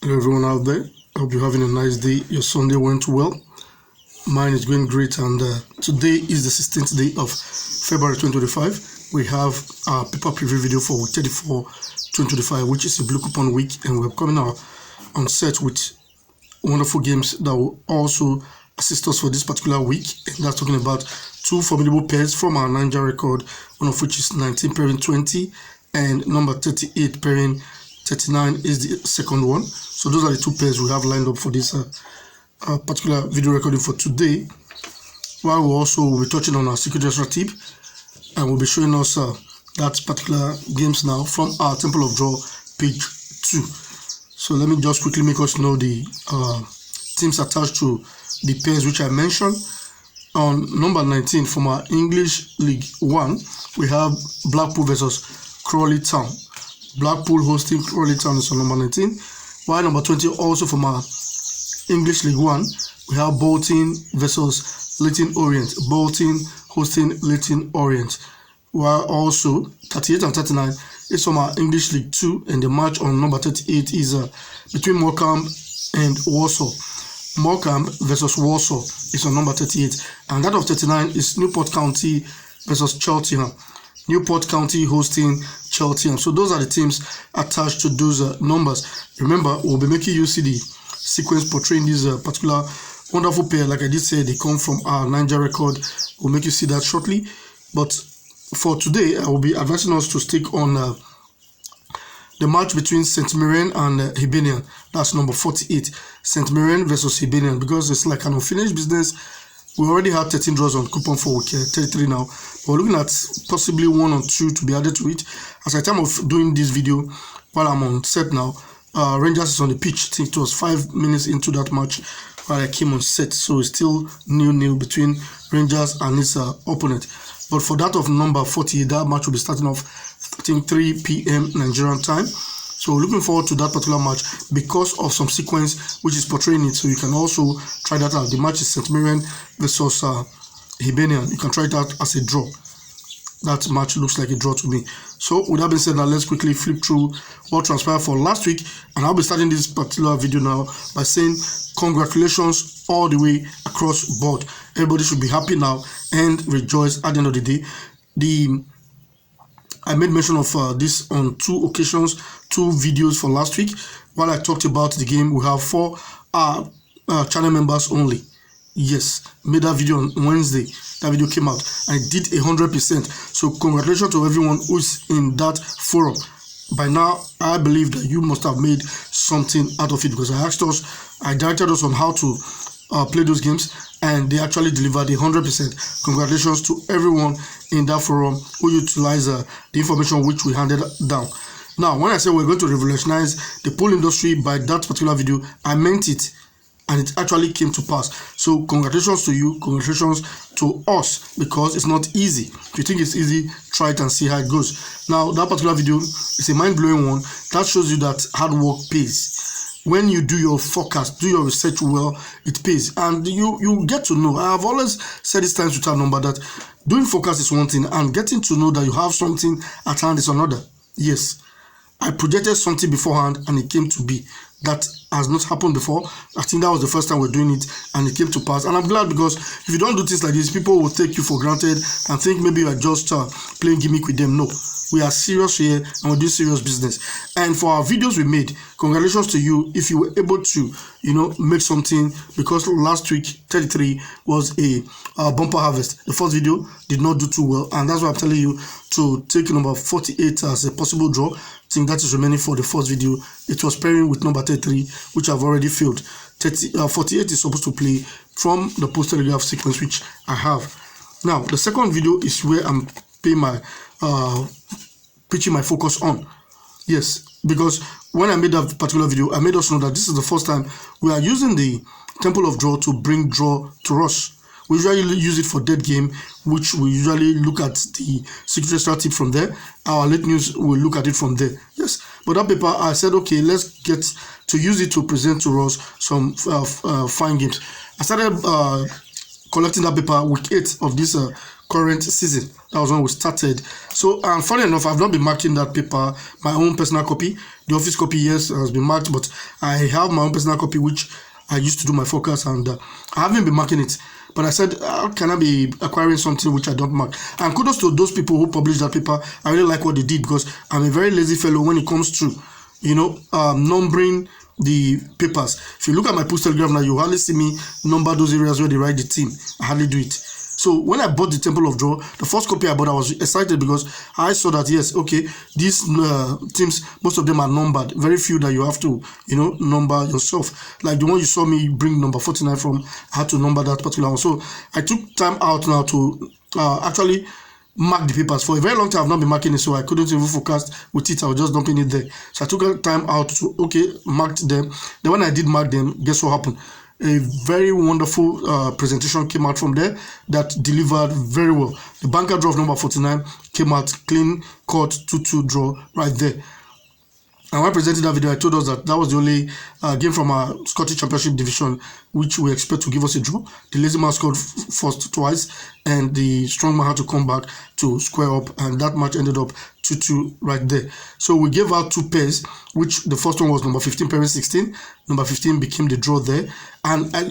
Hello everyone out there. I hope you're having a nice day. Your Sunday went well. Mine is going great, and today is the 16th day of February 2025. We have our paper preview video for week 34 2025, which is a blue coupon week, and we're coming out on set with wonderful games that will also assist us for this particular week. And that's talking about two formidable pairs from our Niger record, one of which is 19 pairing 20 and number 38 pairing 39 is the second one. So those are the two pairs we have lined up for this particular video recording for today. While we also will be touching on our secret extra tip, and we'll be showing us that particular games now from our Temple of Draw page 2. So let me just quickly make us know the teams attached to the pairs which I mentioned. On number 19 from our English League 1, we have Blackpool versus Crawley Town. Blackpool hosting Crawley Town is on number 19. While number 20 also from our English League 1, we have Bolton versus Leyton Orient. Bolton hosting Leyton Orient. While also 38 and 39 is from our English League 2, and the match on number 38 is between Morecambe and Walsall. Morecambe versus Walsall is on number 38, and that of 39 is Newport County versus Cheltenham. Newport County hosting Cheltenham. So those are the teams attached to those numbers. Remember, we'll be making you see the sequence portraying this particular wonderful pair. Like I did say, they come from our Niger record. We'll make you see that shortly. But for today, I will be advising us to stick on the match between St. Mirren and Hibernian. That's number 48. St. Mirren versus Hibernian, because it's like an unfinished business. We already have 13 draws on coupon for week 33 now. We're looking at possibly 1 or 2 to be added to it. As at the time of doing this video, while I'm on set now, Rangers is on the pitch. I think it was 5 minutes into that match while I came on set. So it's still 0-0 between Rangers and its opponent. But for that of number 40, that match will be starting off, I think, 3 p.m. Nigerian time. So looking forward to that particular match because of some sequence which is portraying it. So you can also try that out. The match is St. Mirren versus Hibernian. You can try it out as a draw. That match looks like a draw to me. So with that being said, now let's quickly flip through what transpired for last week. And I'll be starting this particular video now by saying congratulations all the way across board. Everybody should be happy now and rejoice at the end of the day. I made mention of this on 2 occasions, 2 videos for last week. While I talked about the game, we have 4 channel members only. Yes, made that video on Wednesday. That video came out and it did 100%. So congratulations to everyone who's in that forum. By now, I believe that you must have made something out of it, because I directed us on how to play those games, and they actually delivered 100%. Congratulations to everyone in that forum who utilized the information which we handed down. Now, when I say we're going to revolutionize the pool industry by that particular video, I meant it, and it actually came to pass. So congratulations to you, congratulations to us, because it's not easy. If you think it's easy, try it and see how it goes. Now, that particular video is a mind-blowing one that shows you that hard work pays. When you do your forecast, do your research well, it pays. And you get to know. I have always said this times without number that doing forecast is one thing, and getting to know that you have something at hand is another. Yes, I projected something beforehand and it came to be. That has not happened before. I think that was the first time we're doing it and it came to pass. And I'm glad, because if you don't do things like this, people will take you for granted and think maybe you are just playing gimmick with them. No, we are serious here and we do serious business. And for our videos we made, congratulations to you if you were able to, make something, because last week 33 was a bumper harvest. The first video did not do too well, and that's why I'm telling you to take number 48 as a possible draw. I think that is remaining for the first video. It was pairing with number 33, which I've already filled. 48 is supposed to play from the Telegraph sequence, which I have. Now, the second video is where I'm paying my pitching my focus on. Yes, because when I made that particular video, I made us know that this is the first time we are using the Temple of Draw to bring draw to us. We usually use it for dead game, which we usually look at the secret extra tip from there. Our late news will look at it from there. Yes, but that paper, I said, okay, let's get to use it to present to us some fine games. I started collecting that paper week 8 of this current season. That was when we started. So, and funny enough, I've not been marking that paper, my own personal copy. The office copy, yes, has been marked, but I have my own personal copy, which I used to do my forecast, and I haven't been marking it. But I said, how can I be acquiring something which I don't mark? And kudos to those people who published that paper. I really like what they did, because I'm a very lazy fellow when it comes to, numbering the papers. If you look at my post Telegraph now, you hardly see me number those areas where they write the team. I hardly do it. So when I bought the Temple of Draw, the first copy I bought, I was excited because I saw that, yes, okay, these teams, most of them are numbered. Very few that you have to, number yourself. Like the one you saw me bring number 49 from, I had to number that particular one. So I took time out now to actually mark the papers. For a very long time, I've not been marking it, so I couldn't even focus with it. I was just dumping it there. So I took time out to, mark them. Then when I did mark them, guess what happened? A very wonderful presentation came out from there that delivered very well. The banker draw of number 49 came out clean cut 2-2 draw right there. And when I presented that video, I told us that was the only game from our Scottish Championship division which we expect to give us a draw. The lazy man scored first twice, and the strong man had to come back to square up, and that match ended up 2-2 right there. So we gave out 2 pairs, which the first one was number 15 pairing 16. Number 15 became the draw there. And at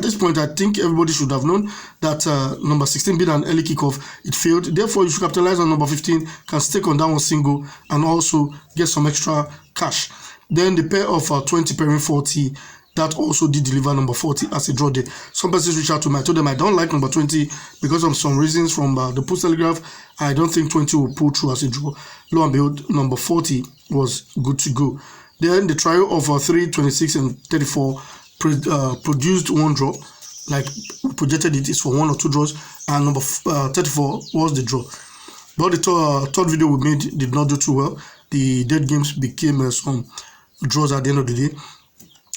this point, I think everybody should have known that number 16 being an early kickoff, it failed. Therefore, you should capitalize on number 15, can stake on that one single, and also get some extra cash. Then the pair of 20 pairing 40, that also did deliver number 40 as a draw there. Some persons reached out to me. I told them I don't like number 20 because of some reasons from the Post Telegraph. I don't think 20 will pull through as a draw. Lo and behold, number 40 was good to go. Then the trio of 3, 26, and 34 produced one draw. Like we projected it is for 1 or 2 draws, and number 34 was the draw. But the third video we made did not do too well. The dead games became some draws at the end of the day.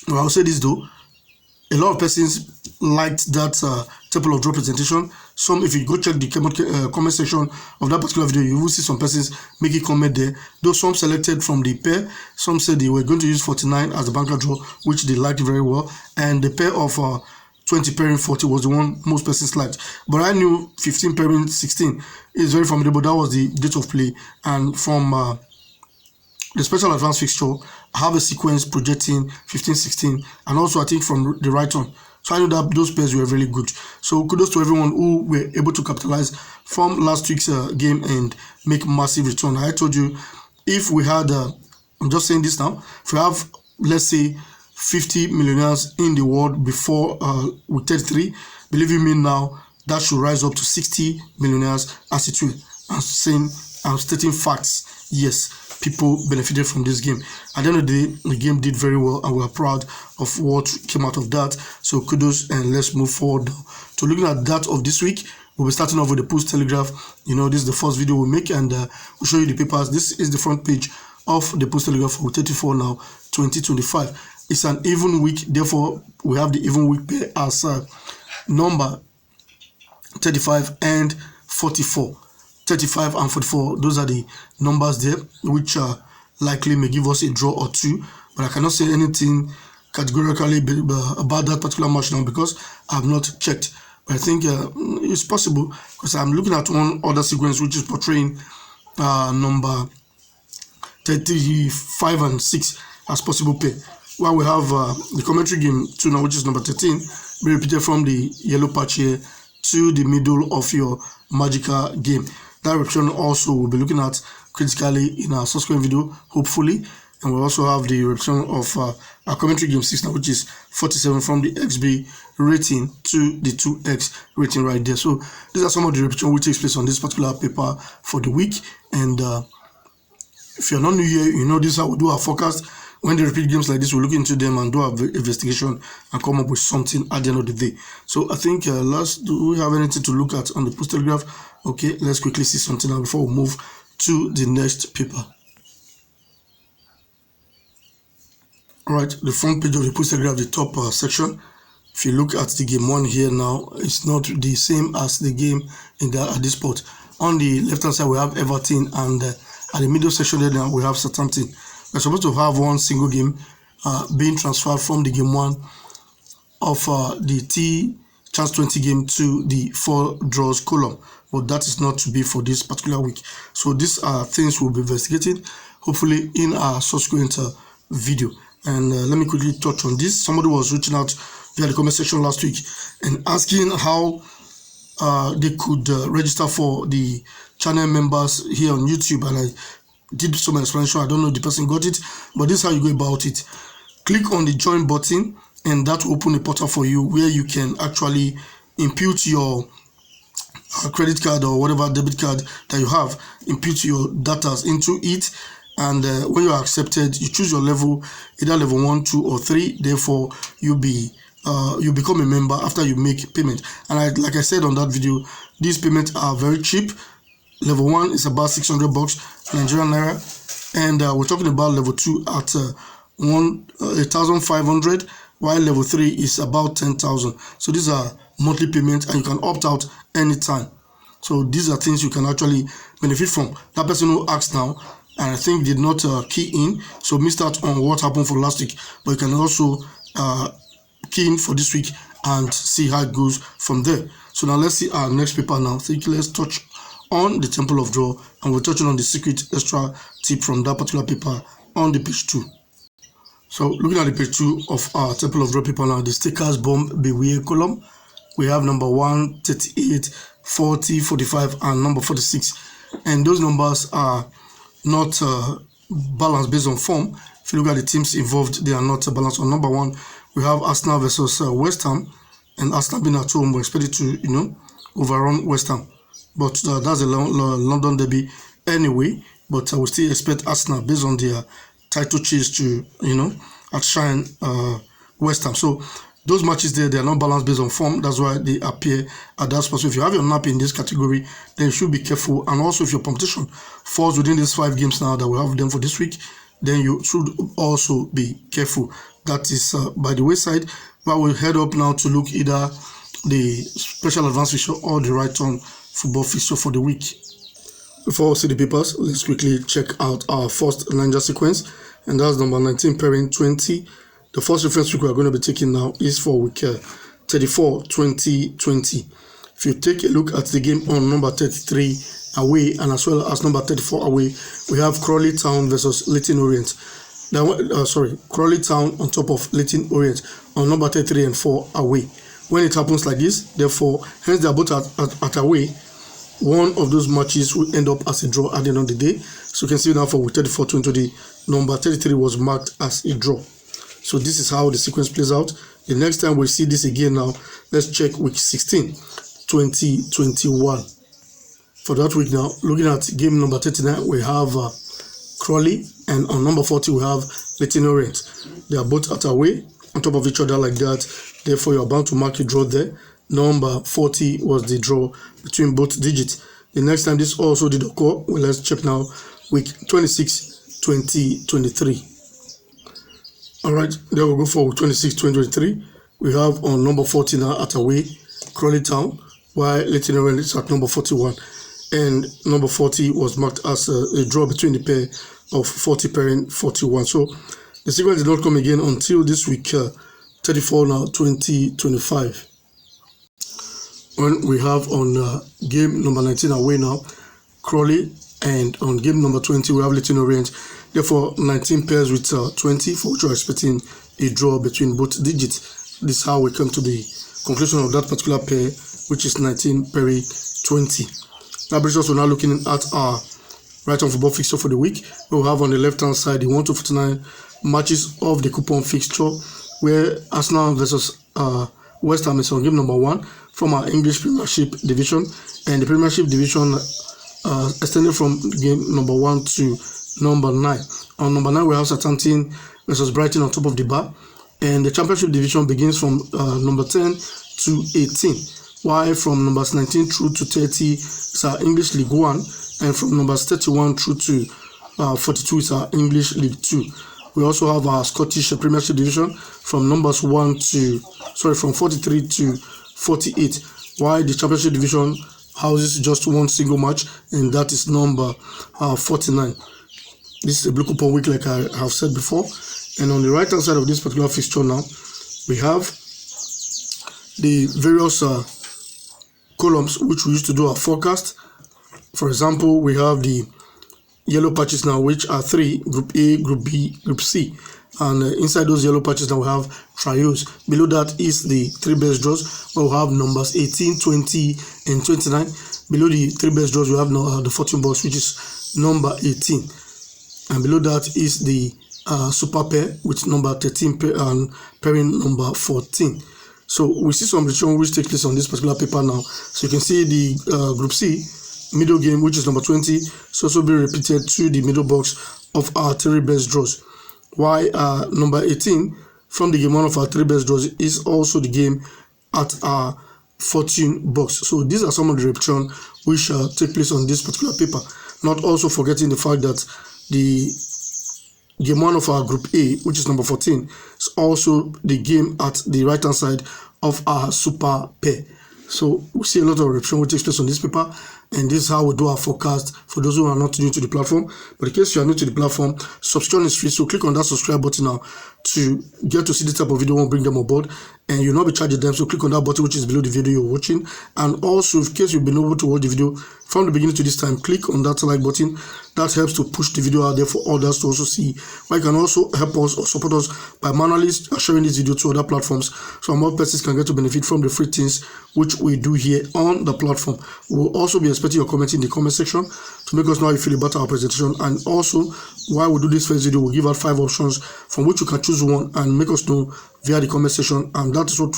Well, I'll say this though, a lot of persons liked that Temple of Draw presentation. Some, if you go check the comment section of that particular video, you will see some persons make a comment there. Though some selected from the pair, some said they were going to use 49 as the banker draw, which they liked very well. And the pair of 20 pairing 40 was the one most persons liked. But I knew 15 pairing 16 is very formidable. That was the date of play. And from the special advance fixture, I have a sequence projecting 15, 16, and also I think from the right on. So I know that those pairs were really good. So kudos to everyone who were able to capitalize from last week's game and make massive return. I told you, if we had, I'm just saying this now, if we have, let's say, 50 millionaires in the world before week 33, believe you me now, that should rise up to 60 millionaires as it will. I'm stating facts. Yes, people benefited from this game. At the end of the day, the game did very well, and we are proud of what came out of that. So kudos, and let's move forward to looking at that of this week. We'll be starting off with the Post Telegraph. This is the first video we'll make, and we'll show you the papers. This is the front page of the Post Telegraph for 34 now, 2025. It's an even week, therefore we have the even week pair as number 35 and 44. 35 and 44, those are the numbers there, which likely may give us a draw or 2, but I cannot say anything categorically about that particular match now because I have not checked. But I think it's possible, because I'm looking at one other sequence which is portraying number 35 and 6 as possible pair, while we have the commentary game 2 now, which is number 13, be repeated from the yellow patch here to the middle of your magical game. That repetition also we'll be looking at critically in our subsequent video, hopefully. And we'll also have the repetition of our commentary game 6 now, which is 47 from the XB rating to the 2X rating right there. So these are some of the repetition which takes place on this particular paper for the week. And if you're not new here, this is how we do our forecast. When they repeat games like this, we'll look into them and do our investigation and come up with something at the end of the day. So I think do we have anything to look at on the Post Telegraph? Okay, let's quickly see something now before we move to the next paper. All right, the front page of the Post Telegraph, the top section. If you look at the game 1 here now, it's not the same as the game at this spot. On the left hand side, we have Everton, and at the middle section there now, we have Southampton. We're supposed to have one single game being transferred from the game 1 of the chance 20 game to the 4 draws column, but that is not to be for this particular week. So these are things we'll be investigating, hopefully in our subsequent video. And let me quickly touch on this. Somebody was reaching out via the comment section last week and asking how they could register for the channel members here on YouTube, and I did some explanation. I don't know if the person got it, but this is how you go about it. Click on the join button, and that will open a portal for you where you can actually input your credit card or whatever debit card that you have, input your data into it, and when you are accepted, you choose your level, either level 1, 2, or 3. Therefore, you become a member after you make payment. And like I said on that video, these payments are very cheap. Level 1 is about 600 bucks Nigerian naira, and we're talking about level 2 at 1,500, while level 3 is about 10,000. So these are monthly payments, and you can opt out anytime. So these are things you can actually benefit from. That person who asked now, and I think did not key in, so missed out on what happened for last week, but you can also key in for this week and see how it goes from there. So now let's see our next paper now. So let's touch on the Temple of Draw, and we're touching on the secret extra tip from that particular paper on the page 2. So looking at the page 2 of our Temple of Draw paper now, the stickers bomb beware column, we have number 1, 38, 40, 45, and number 46, and those numbers are not balanced based on form. If you look at the teams involved, they are not balanced. On number 1, we have Arsenal versus West Ham, and Arsenal being at home, we're expected to overrun West Ham, but that's a London derby anyway. But I would still expect Arsenal based on their title chase to outshine West Ham. So those matches there, they are not balanced based on form. That's why they appear at that spot. So if you have your NAP in this category, then you should be careful. And also, if your competition falls within these 5 games now that we have them for this week, then you should also be careful. That is by the wayside. But we'll head up now to look either the special advance fixture or the right turn football fixture for the week. Before we see the papers, let's quickly check out our first Niger sequence, and that's number 19 pairing 20. The first reference week we are going to be taking now is for week 34, 2020. If you take a look at the game on number 33 away and as well as number 34 away, we have Crawley Town versus Leighton Orient. Now, Crawley Town on top of Leighton Orient on number 33 and 4 away. When it happens like this, therefore, hence they are both at away, one of those matches will end up as a draw at the end of the day. So you can see now for week 34, 2020, number 33 was marked as a draw. So this is how the sequence plays out. The next time we see this again now, let's check week 16, 2021. For that week now, looking at game number 39, we have Crawley, and on number 40 we have Leighton Orient. They are both at away on top of each other like that. Therefore, you are bound to mark a draw there. Number 40 was the draw between both digits. The next time this also did occur, well, let's check now, week 26, 2023. Alright, there we go for week 26, 2023. We have on number 40 now at away, Crawley Town, while Leighton Orient is at number 41. And number 40 was marked as a draw between the pair of 40 pairing 41. So the sequence did not come again until this week 34 now, 2025. When we have on game number 19 away now, Crawley, and on game number 20 we have Leighton Orient. Therefore, 19 pairs with 20, for which we are expecting a draw between both digits. This is how we come to the conclusion of that particular pair, which is 19 pairing 20. That brings us to now looking at our right on football fixture for the week. We'll have on the left hand side the 1 to 49 matches of the coupon fixture, where Arsenal versus West Ham is on game number 1 from our English Premiership division, and the Premiership division extended from game number 1 to number 9. On number 9 we have Southampton versus Brighton on top of the bar, and the Championship division begins from number 10 to 18, while from numbers 19 through to 30 is our English League 1, and from numbers 31 through to 42 is our English League 2. We also have our Scottish Premiership division from numbers 43 to 48, while the Championship division houses just one single match, and that is number 49. This is a blue coupon week, like I have said before. And on the right hand side of this particular fixture now, we have the various columns which we used to do our forecast. For example, we have the yellow patches now, which are 3: Group A, Group B, Group C. And inside those yellow patches now we have trios. Below that is the 3 best draws, where we have numbers 18, 20, and 29. Below the 3 best draws we have now the fortune box, which is number 18. And below that is the super pair with number 13 and pairing number 14. So we see some return which takes place on this particular paper now. So you can see the Group C middle game, which is number 20, is also being repeated to the middle box of our 3 best draws. While number 18 from the game 1 of our 3 best draws is also the game at our fortune box. So these are some of the repetition which take place on this particular paper. Not also forgetting the fact that the game 1 of our Group A, which is number 14, is also the game at the right hand side of our super pair. So we see a lot of repetition which takes place on this paper, and this is how we do our forecast for those who are not new to the platform. But in case you are new to the platform, subscription is free, so click on that subscribe button now to get to see the type of video we'll bring them aboard, and you'll not be charged them. So click on that button which is below the video you're watching. And also, in case you've been able to watch the video from the beginning to this time, click on that like button. That helps to push the video out there for others to also see. Or you can also help us or support us by manually sharing this video to other platforms, so more persons can get to benefit from the free things which we do here on the platform. We'll also be expecting your comment in the comment section to make us know how you feel about our presentation. And also, while we do this first video, we'll give out 5 options from which you can choose one and make us know via the comment section. And that is what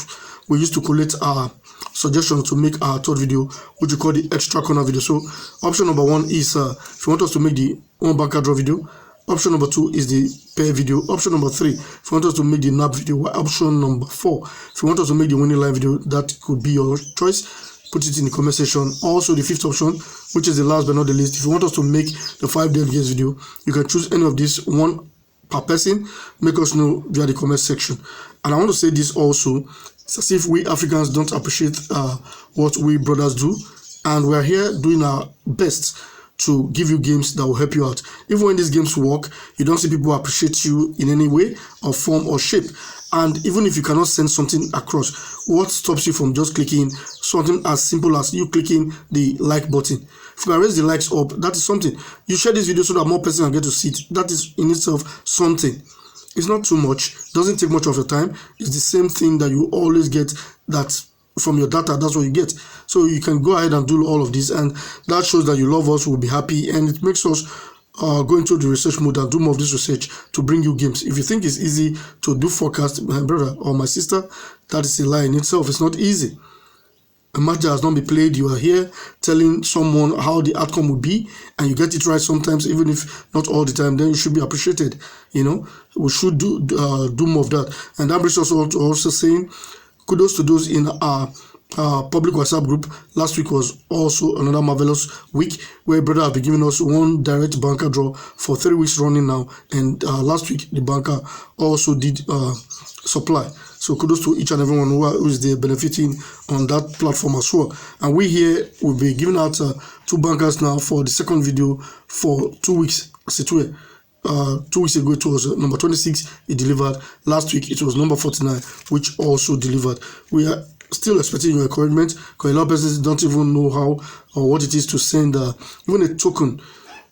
we use to collect our suggestions to make our 3rd video, which we call the extra corner video. So option number 1 is if you want us to make the one banker draw video. Option number 2 is the pair video. Option number 3, if you want us to make the nap video. Option number 4, if you want us to make the winning line video, that could be your choice. Put it in the comment section. Also, the 5th option, which is the last but not the least, if you want us to make the 5 delegates video, you can choose any of these, one per person. Make us know via the comment section. And I want to say this also, it's as if we Africans don't appreciate what we brothers do, and we are here doing our best to give you games that will help you out. Even when these games work, you don't see people appreciate you in any way or form or shape. And even if you cannot send something across, what stops you from just clicking something as simple as you clicking the like button? If you can raise the likes up, that is something. You share this video so that more persons can get to see it. That is in itself something. It's not too much, doesn't take much of your time. It's the same thing that you always get, that from your data, that's what you get. So you can go ahead and do all of this, and that shows that you love us, we'll be happy, and it makes us go into the research mode and do more of this research to bring you games. If you think it's easy to do forecast, my brother or my sister, that is a lie in itself. It's not easy. A match that has not been played, you are here telling someone how the outcome will be, and you get it right sometimes, even if not all the time, then you should be appreciated. You know, we should do more of that. And that brings us also saying kudos to those in our public WhatsApp group. Last week was also another marvelous week where brother have been giving us one direct banker draw for 3 weeks running now, and last week the banker also did supply. So kudos to each and everyone who is there benefiting on that platform as well. And we here will be giving out 2 bankers now for the second video for 2 weeks. 2 weeks ago it was number 26, it delivered. Last week it was number 49, which also delivered. We are still expecting your encouragement, because a lot of persons don't even know how or what it is to send even a token,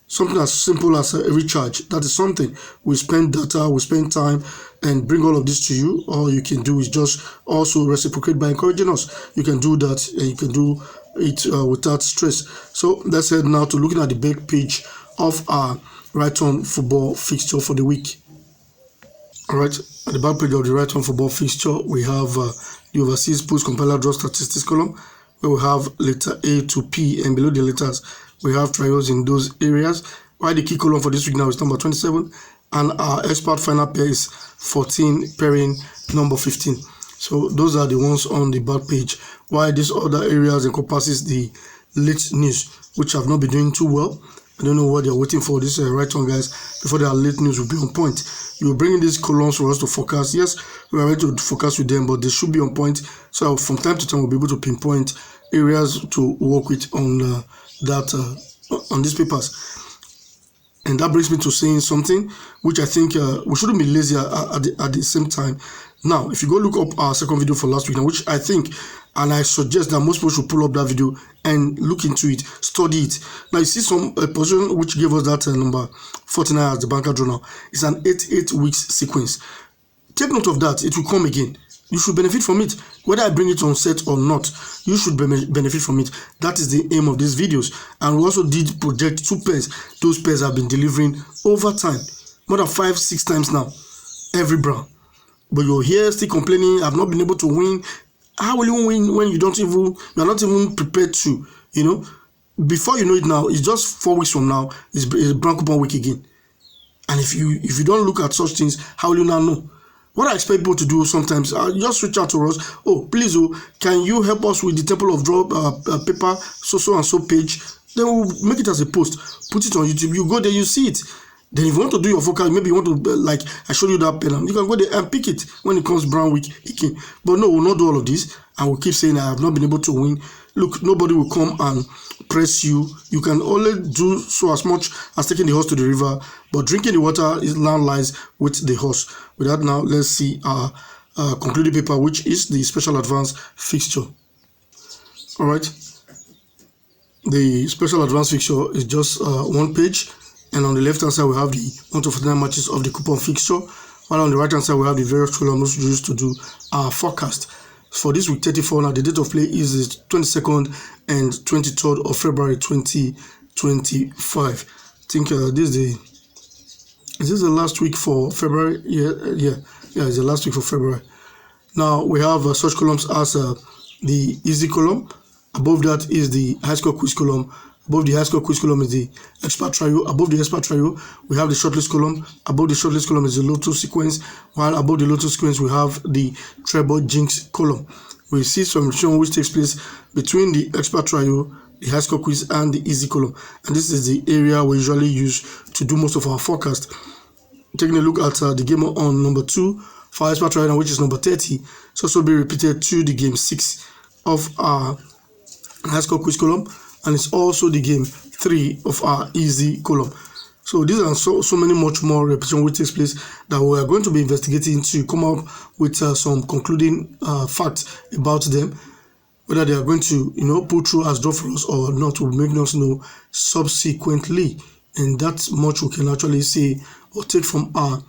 something as simple as a recharge. That is something. We spend data, we spend time, and bring all of this to you. All you can do is just also reciprocate by encouraging us. You can do that, and you can do it without stress. So let's head now to looking at the back page of our right on football fixture for the week. All right, at the back page of the right on football fixture, we have the overseas post compiler draw statistics column, where we have letter A to P, and below the letters we have trials in those areas. While the key column for this week now is number 27, and our expert final pair is 14, pairing number 15. So those are the ones on the back page. While these other areas encompasses the late news, which have not been doing too well. I don't know what they're waiting for, this right on, guys, before their late news will be on point. You will bring in these columns for us to forecast. Yes, we are ready to focus with them, but they should be on point. So from time to time, we'll be able to pinpoint areas to work with on on these papers. And that brings me to saying something which I think we shouldn't be lazy at the same time. Now, if you go look up our second video for last week, which I think and I suggest that most people should pull up that video and look into it, study it. Now, you see some position which gave us that number 49 as the banker journal. It's an 8 weeks sequence. Take note of that. It will come again. You should benefit from it. Whether I bring it on set or not, you should benefit from it. That is the aim of these videos. And we also did project 2 pairs. Those pairs have been delivering over time, more than 5-6 times now, every brown. But you're here still complaining, I've not been able to win. How will you win when you're not even prepared to, Before you know it now, it's just 4 weeks from now, it's brown coupon week again. And if you don't look at such things, how will you now know? What I expect people to do sometimes, just reach out to us. Oh, please, can you help us with the Temple of Draw paper, so and so page? Then we'll make it as a post, put it on YouTube. You go there, you see it. Then if you want to do your forecast, maybe you want to, like I showed you that pen, you can go there and pick it when it comes brown week again. But no, we'll not do all of this, and we'll keep saying I have not been able to win. Look, nobody will come and press you. You can only do so as much as taking the horse to the river, but drinking the water now lies with the horse. With that, now let's see our concluding paper, which is the special advance fixture. All right, the special advance fixture is just 1 page. And on the left hand side, we have the 1 to 49 matches of the coupon fixture. While on the right hand side, we have the various columns used to do our forecast. For this week 34, now the date of play is the 22nd and 23rd of February 2025. I think is this the last week for February? Yeah, it's the last week for February. Now we have such columns as the easy column. Above that is the high score quiz column. Above the high score quiz column is the expert trio. Above the expert trio, we have the shortlist column. Above the shortlist column is the lotto sequence. While above the lotto sequence, we have the treble jinx column. We see some restriction which takes place between the expert trio, the high score quiz, and the easy column. And this is the area we usually use to do most of our forecast. Taking a look at the game on number 2 for expert trio, which is number 30. It's also be repeated to the game 6 of our high score quiz column. And it's also the game 3 of our easy column. So these are so many much more repetition which takes place that we are going to be investigating to come up with some concluding facts about them. Whether they are going to pull through as draw for us or not will make us know subsequently. And that's much we can actually say or take from our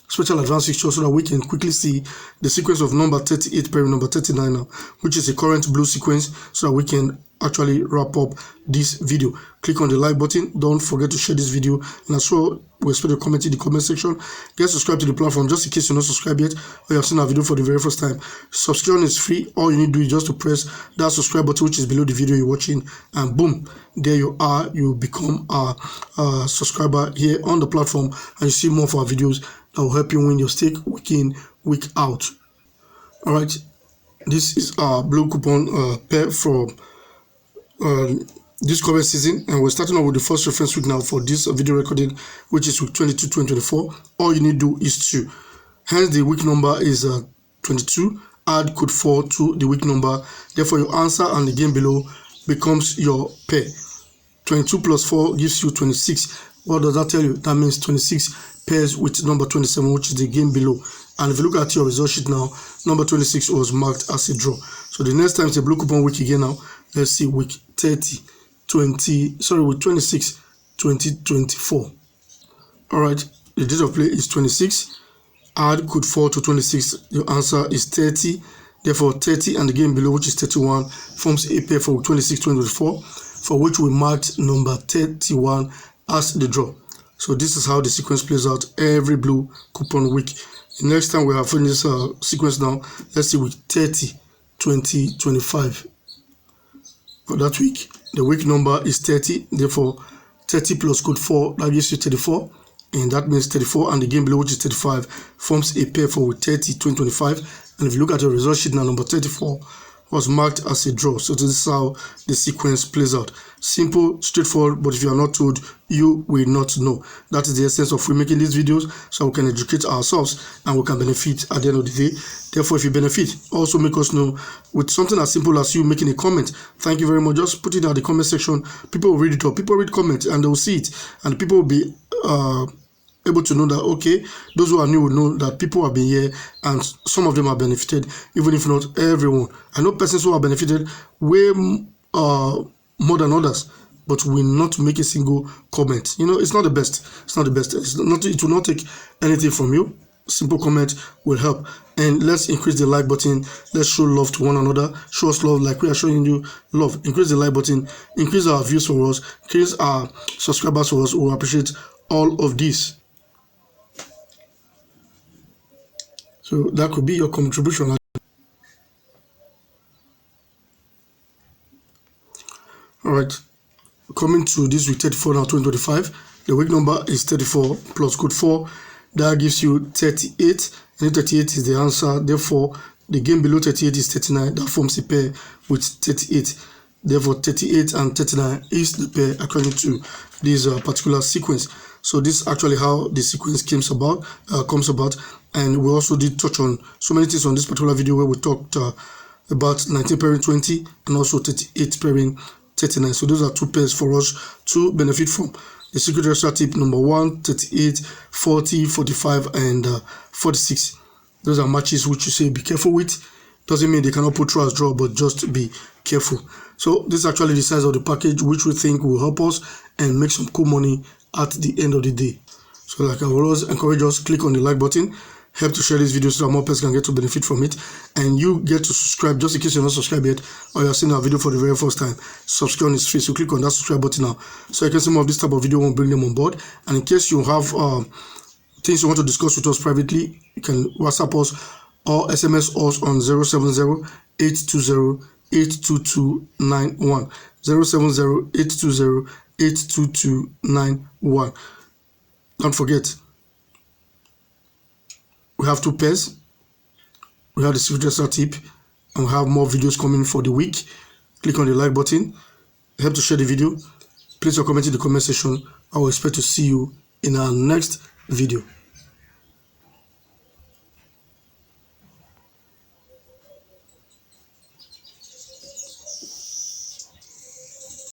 special advance fixture so that we can quickly see the sequence of number 38 pairing number 39 now, which is a current blue sequence, so that we can actually wrap up this video. Click on the like button. Don't forget to share this video, and as well, we expect a comment in the comment section. Get subscribed to the platform just in case you're not subscribed yet or you have seen our video for the very first time. Subscription is free. All you need to do is just to press that subscribe button which is below the video you're watching, and boom, there you are. You become a subscriber here on the platform, and you see more of our videos that will help you win your stake week in, week out. All right, this is our blue coupon pair from this current season, and we're starting off with the first reference week now for this video recording, which is week 22-2024. All you need to do is to, hence the week number is 22, add code 4 to the week number. Therefore your answer and the game below becomes your pair. 22 plus 4 gives you 26. What does that tell you? That means 26 pairs with number 27, which is the game below. And if you look at your result sheet now, number 26 was marked as a draw. So the next time it's a blue coupon week again now. Let's see, week 26, 2024. All right, the date of play is 26. Add code 4 to 26. Your answer is 30. Therefore, 30 and the game below, which is 31, forms a pair for week 26, 2024, for which we marked number 31 as the draw. So this is how the sequence plays out every blue coupon week. The next time we have finished this sequence now, let's see week 30, 2025. For that week, the week number is 30. Therefore, 30 plus code 4, that gives you 34. And that means 34 and the game below, which is 35, forms a pair for week 30, 2025. And if you look at your result sheet now, number 34 was marked as a draw. So this is how the sequence plays out. Simple, straightforward, but if you are not told, you will not know. That is the essence of we making these videos, so we can educate ourselves and we can benefit at the end of the day. Therefore, if you benefit, also make us know with something as simple as you making a comment. Thank you very much. Just put it in the comment section. People will read it up. People read comments and they will see it, and people will be able to know that, okay, those who are new will know that people have been here and some of them are benefited, even if not everyone. I know persons who are benefited way more than others, but will not make a single comment. You know, it's not the best. It's not the best. It will not take anything from you. Simple comment will help. And let's increase the like button. Let's show love to one another. Show us love like we are showing you love. Increase the like button. Increase our views for us. Increase our subscribers for us. We will appreciate all of this. So that could be your contribution. All right. Coming to this week 34 now 2025. The week number is 34 plus code 4. That gives you 38, and 38 is the answer. Therefore, the game below 38 is 39. That forms a pair with 38. Therefore, 38 and 39 is the pair according to this particular sequence. So this is actually how the sequence comes about. And we also did touch on so many things on this particular video where we talked about 19 pairing 20 and also 38 pairing 39. So those are two pairs for us to benefit from. The secret extra tip number 1, 38, 40, 45, and 46. Those are matches which you say be careful with. Doesn't mean they cannot put through as draw, but just be careful. So this is actually the size of the package which we think will help us and make some cool money at the end of the day. So like I will always encourage us, click on the like button. Help to share this video so that more persons can get to benefit from it, and you get to subscribe just in case you're not subscribed yet or you're seeing our video for the very first time. Subscribe is free, so click on that subscribe button now so you can see more of this type of video and bring them on board. And in case you have things you want to discuss with us privately, you can WhatsApp us or SMS us on 070-820-82291 070-820-82291. Don't forget, we have two pairs. We have the secret extra tip, and we have more videos coming for the week. Click on the like button. Help to share the video. Place your comment in the comment section. I will expect to see you in our next video.